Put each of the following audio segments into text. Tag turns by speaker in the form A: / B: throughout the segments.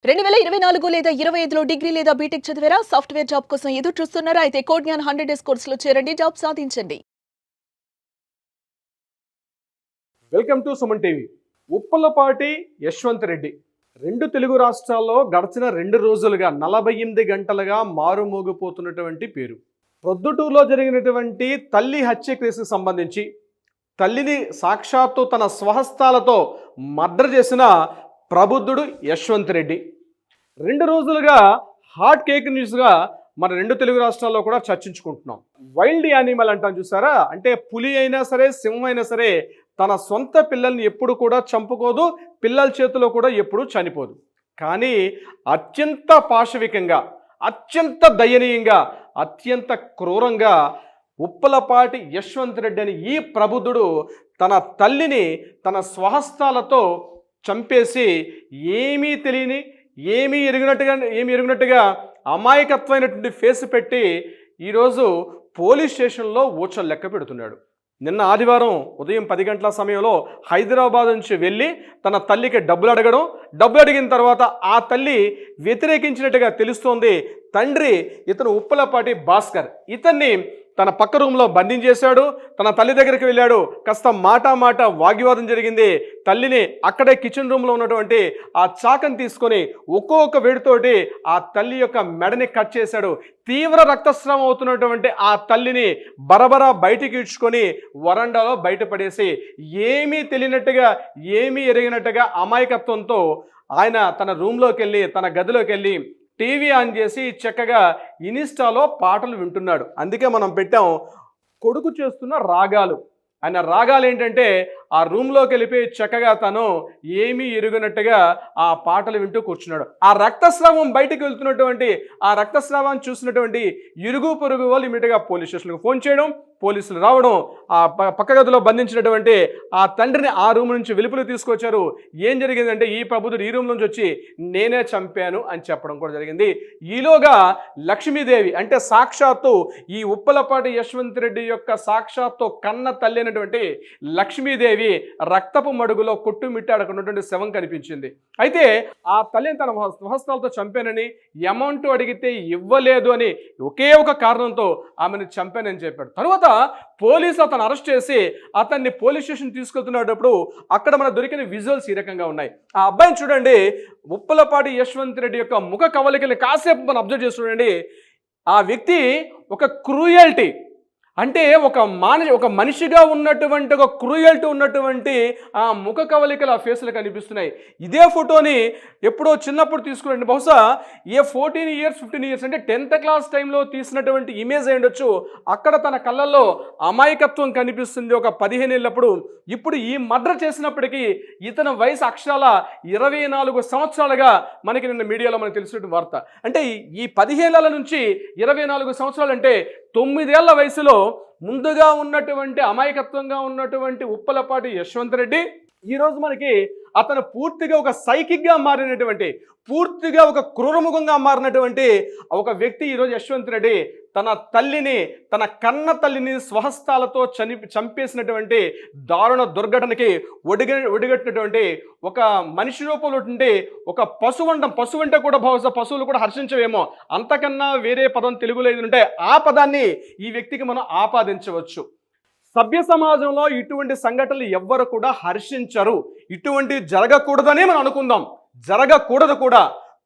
A: 2024 లేదా 25లో డిగ్రీ లేదా బీటెక్ చదివారా? సాఫ్ట్‌వేర్ జాబ్ కోసం ఎదురు చూస్తున్నారా? అయితే కోడ్ జ్ఞాన్ 100 డేస్ కోర్సులో చేరండి, జాబ్ సాధించండి.
B: Welcome to Suman TV. Uppalapati Yashwant Reddy రెండు తెలుగు రాష్ట్రాల్లో గడిచిన 2 రోజులుగా 48 గంటలుగా మారుమోగిపోతున్నటువంటి పేరు. ప్రొద్దుటూరులో జరిగినటువంటి తల్లి హత్య కేసుకు సంబంధించి తల్లిని సాక్షాత్తు తన స్వహస్తాలతో మర్డర్ చేసిన ప్రబుద్ధుడు యశ్వంత్ రెడ్డి 2 రోజులుగా హాట్ కేక్ న్యూస్గా మన 2 తెలుగు రాష్ట్రాల్లో కూడా చర్చించుకుంటున్నాం. వైల్డ్ యానిమల్ అంటాం చూసారా, అంటే పులి అయినా సరే సింహం అయినా సరే తన సొంత పిల్లల్ని ఎప్పుడు కూడా చంపుకోదు, పిల్లల చేతిలో కూడా ఎప్పుడు చనిపోదు. కానీ అత్యంత పాశవికంగా, అత్యంత దయనీయంగా, అత్యంత క్రూరంగా ఉప్పలపాటి యశ్వంత్ రెడ్డి అని ఈ ప్రబుద్ధుడు తన తల్లిని తన స్వహస్తాలతో చంపేసి ఏమీ తెలియని, ఏమీ ఎరిగినట్టుగా అమాయకత్వమైనటువంటి ఫేస్ పెట్టి ఈరోజు పోలీస్ స్టేషన్లో ఊచలు లెక్క పెడుతున్నాడు. నిన్న ఆదివారం ఉదయం 10 గంటల సమయంలో హైదరాబాద్ నుంచి వెళ్ళి తన తల్లికి డబ్బులు అడిగిన తర్వాత ఆ తల్లి వ్యతిరేకించినట్టుగా తెలుస్తోంది. తండ్రి ఇతను ఉప్పలపాటి భాస్కర్, ఇతన్ని తన పక్క రూమ్లో బంధించేశాడు. తన తల్లి దగ్గరికి వెళ్ళాడు, కాస్త మాట వాగ్వివాదం జరిగింది. తల్లిని అక్కడే కిచెన్ రూమ్లో ఉన్నటువంటి ఆ చాకని తీసుకొని ఒక్కొక్క వేడితోటి ఆ తల్లి యొక్క మెడని కట్ చేశాడు. తీవ్ర రక్తస్రావం అవుతున్నటువంటి ఆ తల్లిని బరబరా బయటికి ఇడ్చుకొని వరండాలో బయటపడేసి ఏమీ తెలియనట్టుగా, ఏమీ ఎరిగినట్టుగా అమాయకత్వంతో ఆయన తన రూమ్లోకి వెళ్ళి, తన గదిలోకి వెళ్ళి టీవీ ఆన్ చేసి చక్కగా ఇన్స్టాలో పాటలు వింటున్నాడు. అందుకే మనం పెట్టాం కొడుకు చేస్తున్న రాగాలు. ఆయన రాగాలు ఏంటంటే ఆ రూమ్లోకి వెళ్ళిపోయి చక్కగా తను ఏమీ ఎరుగనట్టుగా ఆ పాటలు వింటూ కూర్చున్నాడు. ఆ రక్తస్రావం బయటకు వెళ్తున్నటువంటి ఆ రక్తస్రావాన్ని చూసినటువంటి ఇరుగు పొరుగు వాళ్ళు ఇమీడియట్గా పోలీస్ స్టేషన్కి ఫోన్ చేయడం, పోలీసులు రావడం, ఆ పక్క గదిలో బంధించినటువంటి ఆ తండ్రిని ఆ రూమ్ నుంచి వెలుపులు తీసుకొచ్చారు. ఏం జరిగిందంటే ఈ ప్రబుద్ధుడు ఈ రూమ్ నుంచి వచ్చి నేనే చంపాను అని చెప్పడం కూడా జరిగింది. ఈలోగా లక్ష్మీదేవి, అంటే సాక్షాత్తు ఈ ఉప్పలపాటి యశ్వంత్ రెడ్డి యొక్క సాక్షాత్తు కన్న తల్లి అయినటువంటి లక్ష్మీదేవి రక్తపు మడుగులో కొట్టుమిట్టాడుకున్నటువంటి శవం కనిపించింది. అయితే ఆ తల్లిని తన స్వహస్తాలతో చంపానని, అమౌంట్ అడిగితే ఇవ్వలేదు అని ఒకే ఒక కారణంతో ఆమెను చంపానని చెప్పాడు. తర్వాత పోలీసులు అతను అరెస్ట్ చేసి అతన్ని పోలీస్ స్టేషన్ తీసుకెళ్తున్నప్పుడు అక్కడ మనకు దొరికిన విజువల్స్ ఈ రకంగా ఉన్నాయి. ఆ అబ్బాయిని చూడండి, ఉప్పలపాటి యశ్వంత్ రెడ్డి యొక్క ముఖ కవలికల్ని కాసేపు మనం అబ్జర్వ్ చేసి చూడండి. ఆ వ్యక్తి ఒక క్రూయల్టీ, అంటే ఒక మనిషిగా ఉన్నటువంటి ఒక క్రూయల్టీ ఉన్నటువంటి ఆ ముఖ కవలికలు ఆ ఫేస్లు కనిపిస్తున్నాయి. ఇదే ఫోటోని ఎప్పుడో చిన్నప్పుడు తీసుకురండి, బహుశా 14 years 15 years అంటే 10th క్లాస్ టైంలో తీసినటువంటి ఇమేజ్ అయి ఉండొచ్చు. అక్కడ తన కళ్ళల్లో అమాయకత్వం కనిపిస్తుంది ఒక 15 ఏళ్ళప్పుడు. ఇప్పుడు ఈ మర్డర్ చేసినప్పటికీ ఇతని వయసు అక్షరాల 24 సంవత్సరాలుగా మనకి నిన్న మీడియాలో మనకు తెలిసినటువంటి వార్త. అంటే ఈ 15 ఏళ్ళ నుంచి 24 సంవత్సరాలు అంటే 9 ఏళ్ల వయసులో ముందుగా ఉన్నటువంటి అమాయకత్వంగా ఉన్నటువంటి ఉప్పలపాటి యశ్వంత్ రెడ్డి ఈరోజు మనకి అతను పూర్తిగా ఒక సైకిక్గా మారినటువంటి, పూర్తిగా ఒక క్రూరముఖంగా మారినటువంటి ఒక వ్యక్తి ఈరోజు యశ్వంత్ రెడ్డి తన తల్లిని, తన కన్న తల్లిని స్వహస్తాలతో చంపేసినటువంటి దారుణ దుర్ఘటనకి ఒడిగట్టినటువంటి ఒక మనిషి రూపంలో ఉంటే ఒక పశువు అంటే కూడా బహుశా పశువులు కూడా హర్షించవేమో, అంతకన్నా వేరే పదం తెలుగులో ఏదంటే ఆ పదాన్ని ఈ వ్యక్తికి మనం ఆపాదించవచ్చు. సభ్య సమాజంలో ఇటువంటి సంఘటనలు ఎవ్వరు కూడా హర్షించరు. ఇటువంటి జరగకూడదనే మనం అనుకుందాం, జరగకూడదు కూడా.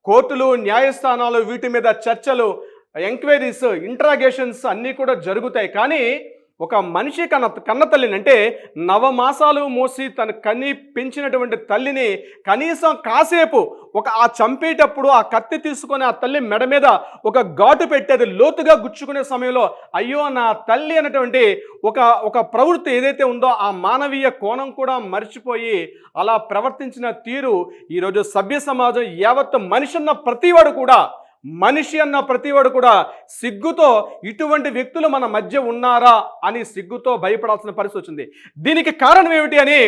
B: కోర్టులు, న్యాయస్థానాలు వీటి మీద చర్చలు, ఎంక్వైరీస్, ఇంట్రాగేషన్స్ అన్నీ కూడా జరుగుతాయి. కానీ ఒక మనిషి కన్న తల్లిని, అంటే నవమాసాలు మోసి తన కని పెంచినటువంటి తల్లిని కనీసం కాసేపు ఆ చంపేటప్పుడు ఆ కత్తి తీసుకొని ఆ తల్లి మెడ మీద ఒక ఘాటు పెట్టి అది లోతుగా గుచ్చుకునే సమయంలో అయ్యో నా తల్లి అనేటువంటి ఒక ప్రవృత్తి ఏదైతే ఉందో ఆ మానవీయ కోణం కూడా మర్చిపోయి అలా ప్రవర్తించిన తీరు ఈరోజు సభ్య సమాజం యావత్ మనిషి అన్న ప్రతివాడు కూడా సిగ్గుతో ఇటువంటి వ్యక్తులు మన మధ్య ఉన్నారా అని సిగ్గుతో భయపడాల్సిన పరిస్థితి వచ్చింది. దీనికి కారణం ఏమిటి అని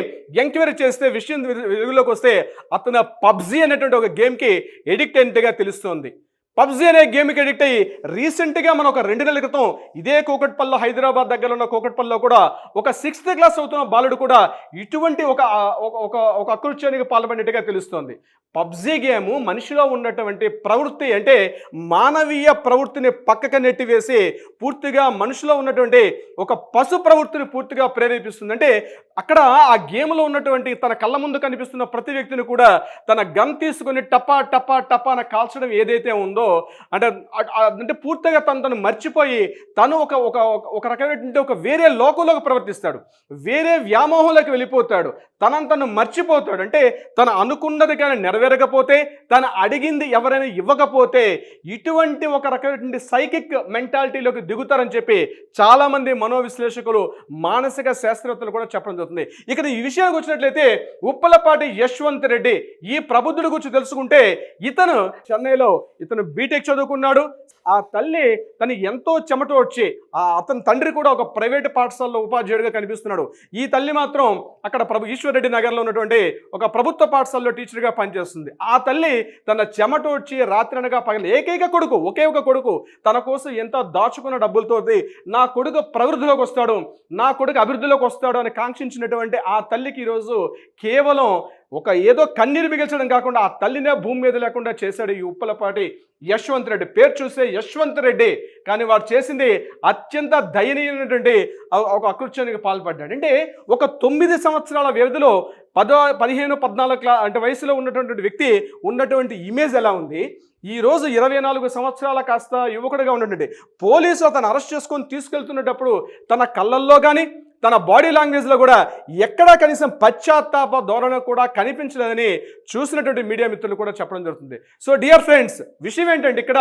B: ఎంక్వైరీ చేస్తే విషయం వెలుగులోకి వస్తే అతను పబ్జీ అనేటువంటి ఒక గేమ్కి ఎడిక్ట్ అయినట్టుగా తెలుస్తోంది. పబ్జీ అనే గేమ్కి అడిక్ట్ అయ్యి రీసెంట్గా మనం ఒక 2 నెలల క్రితం ఇదే కూకట్పల్లిలో, హైదరాబాద్ దగ్గర ఉన్న కూకట్పల్లిలో కూడా ఒక 6th క్లాస్ అవుతున్న బాలుడు కూడా ఇటువంటి ఒక అకృత్యానికి పాల్పడినట్టుగా తెలుస్తోంది. పబ్జీ గేమ్ మనిషిలో ఉన్నటువంటి ప్రవృత్తి, అంటే మానవీయ ప్రవృత్తిని పక్కకు నెట్టివేసి పూర్తిగా మనిషిలో ఉన్నటువంటి ఒక పశు ప్రవృత్తిని పూర్తిగా ప్రేరేపిస్తుంది. అంటే అక్కడ ఆ గేమ్లో ఉన్నటువంటి తన కళ్ళ ముందు కనిపిస్తున్న ప్రతి వ్యక్తిని కూడా తన గన్ తీసుకుని టపా టపా టపా అని కాల్చడం ఏదైతే ఉందో, అంటే పూర్తిగా తను మర్చిపోయి తను ఒక రకమైనటువంటి ఒక వేరే లోకంలోకి ప్రవర్తిస్తాడు, వేరే వ్యామోహంలోకి వెళ్ళిపోతాడు, తను మర్చిపోతాడు. అంటే తను అనుకున్నది కానీ నెరవేరకపోతే, తను అడిగింది ఎవరైనా ఇవ్వకపోతే ఇటువంటి ఒక రకమైనటువంటి సైకిక్ మెంటాలిటీలోకి దిగుతారని చెప్పి చాలామంది మనోవిశ్లేషకులు, మానసిక శాస్త్రవేత్తలు కూడా చెప్పడం జరుగుతుంది. ఇక్కడ ఈ విషయానికి వచ్చినట్లయితే ఉప్పలపాటి యశ్వంత్ రెడ్డి, ఈ ప్రబుద్ధుడి గురించి తెలుసుకుంటే ఇతను చెన్నైలో బీటెక్ చదువుకున్నాడు. ఆ తల్లి తను ఎంతో చెమట వచ్చి, అతని తండ్రి కూడా ఒక ప్రైవేట్ పాఠశాలలో ఉపాధ్యాయుడిగా కనిపిస్తున్నాడు. ఈ తల్లి మాత్రం అక్కడ ఈశ్వర్రెడ్డి నగర్లో ఉన్నటువంటి ఒక ప్రభుత్వ పాఠశాలలో టీచర్గా పనిచేస్తుంది. ఆ తల్లి తన చెమట వచ్చి రాత్రి అనగా పగలు ఒకే ఒక కొడుకు తన కోసం ఎంత దాచుకున్న డబ్బులతో నా కొడుకు ప్రవృద్ధిలోకి వస్తాడు, నా కొడుకు అభివృద్ధిలోకి వస్తాడు అని కాంక్షించినటువంటి ఆ తల్లికి ఈరోజు కేవలం ఏదో కన్నీరు మిగిల్చడం కాకుండా ఆ తల్లినే భూమి మీద లేకుండా చేశాడు ఈ ఉప్పలపాటి యశ్వంత్ రెడ్డి. పేరు చూస్తే యశ్వంత్ రెడ్డి, కానీ వాడు చేసింది అత్యంత దయనీయమైనటువంటి ఒక అకృత్యానికి పాల్పడ్డాడు. అంటే ఒక 9 సంవత్సరాల వ్యవధిలో 15, 14 అంటే వయసులో ఉన్నటువంటి వ్యక్తి ఉన్నటువంటి ఇమేజ్ ఎలా ఉంది, ఈరోజు 24 సంవత్సరాల కాస్త యువకుడిగా ఉన్నటువంటి పోలీసులు అతను అరెస్ట్ చేసుకొని తీసుకెళ్తున్నప్పుడు తన కళ్ళల్లో కానీ తన బాడీ లాంగ్వేజ్లో కూడా ఎక్కడా కనీసం పశ్చాత్తాప ధోరణి కూడా కనిపించలేదని చూసినటువంటి మీడియా మిత్రులు కూడా చెప్పడం జరుగుతుంది. సో డియర్ ఫ్రెండ్స్, విషయం ఏంటంటే ఇక్కడ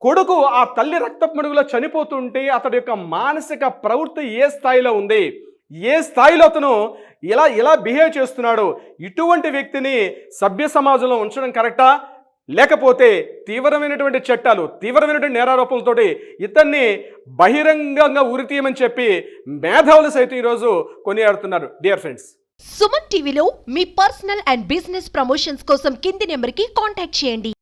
B: కొడుకు ఆ తల్లి రక్తపు మడుగులో చనిపోతుంటే అతడి యొక్క మానసిక ప్రవృత్తి ఏ స్థాయిలో ఉంది, ఏ స్థాయిలో అతను ఇలా బిహేవ్ చేస్తున్నాడు, ఇటువంటి వ్యక్తిని సభ్య సమాజంలో ఉంచడం కరెక్టా, లేకపోతే తీవ్రమైనటువంటి చట్టాలు, తీవ్రమైనటువంటి నేరారోపణలతోటి ఇతన్ని బహిరంగంగా ఉరితీయమని చెప్పి మేధావులు సైతం ఈరోజు కొనియాడుతున్నారు. డియర్ ఫ్రెండ్స్,
C: సుమన్ టీవీలో మీ పర్సనల్ అండ్ బిజినెస్ ప్రమోషన్స్ కోసం కింది నెంబర్కి కాంటాక్ట్ చేయండి.